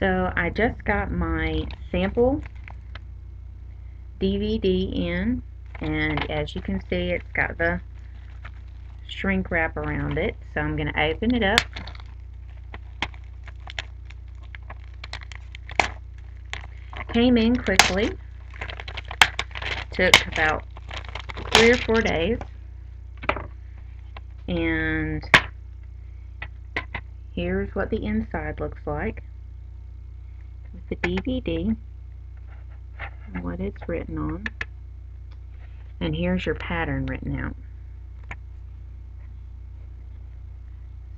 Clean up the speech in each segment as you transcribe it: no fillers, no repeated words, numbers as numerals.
So I just got my sample DVD in, and as you can see, it's got the shrink wrap around it. So I'm going to open it up. Came in quickly. Took about 3 or 4 days. And here's what the inside looks like with the DVD and what it's written on. And here's your pattern written out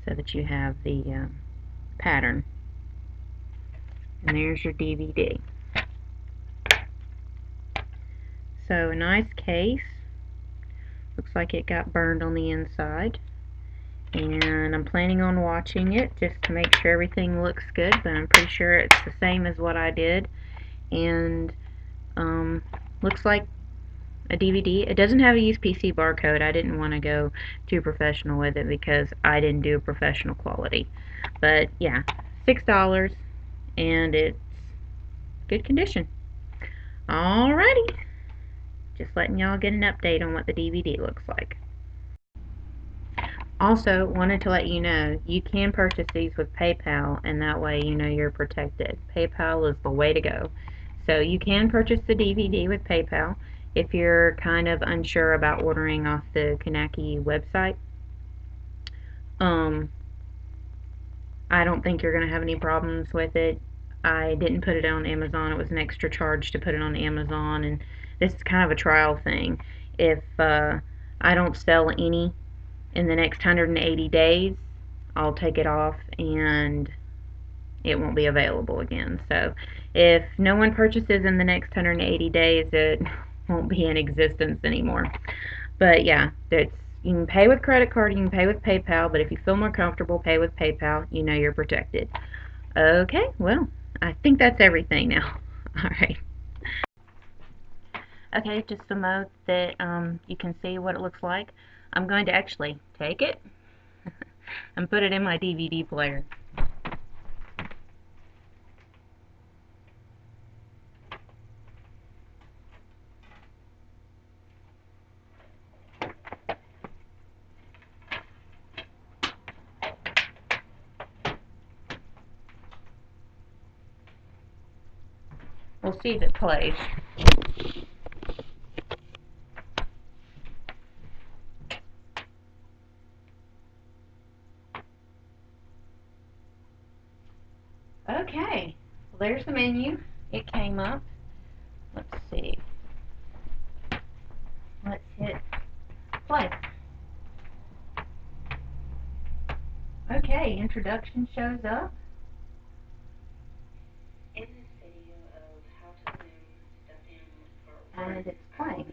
so that you have the pattern. And there's your DVD. So a nice case. Looks like it got burned on the inside. And I'm planning on watching it just to make sure everything looks good, but I'm pretty sure it's the same as what I did. And looks like a DVD. It doesn't have a UPC barcode. I didn't want to go too professional with it because I didn't do professional quality. But yeah, $6, and it's good condition. Alrighty, just letting y'all get an update on what the DVD looks like. Also, wanted to let you know, you can purchase these with PayPal, and that way you know you're protected. PayPal is the way to go. So you can purchase the DVD with PayPal if you're kind of unsure about ordering off the Kanaki website. I don't think you're going to have any problems with it. I didn't put it on Amazon. It was an extra charge to put it on Amazon, and this is kind of a trial thing. If I don't sell any in the next 180 days, I'll take it off and it won't be available again. So if no one purchases in the next 180 days, it won't be in existence anymore. But yeah, you can pay with credit card, you can pay with PayPal, but if you feel more comfortable, pay with PayPal. You know you're protected. Okay, well, I think that's everything now. Alright. Okay, just so that you can see what it looks like, I'm going to actually take it and put it in my DVD player. We'll see if it plays. Okay, well, there's the menu. It came up. Let's see. Let's hit play. Okay, introduction shows up. In this video of how to loom stuff in part 1, and it's playing.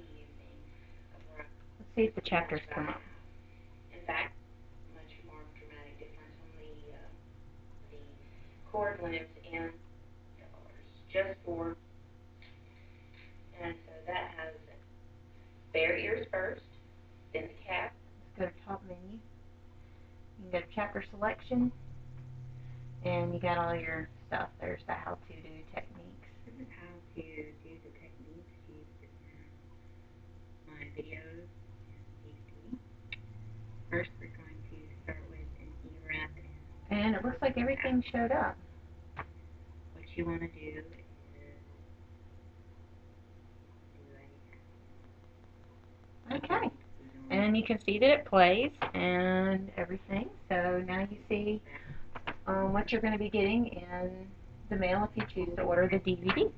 Let's see if the chapters come up. In fact, much more dramatic difference on the cord looms and dollars, just for, and so that has bare ears first, then the cap. Let's go to top menu. You can go to chapter selection, and you got all your stuff. There's the how to do techniques. This is how to do the techniques used in my videos and DVD. First, we're going to start with an E-wrap, and it looks like everything showed up. What you want to do is do okay, and you can see that it plays and everything. So now you see what you're going to be getting in the mail if you choose to order the DVD.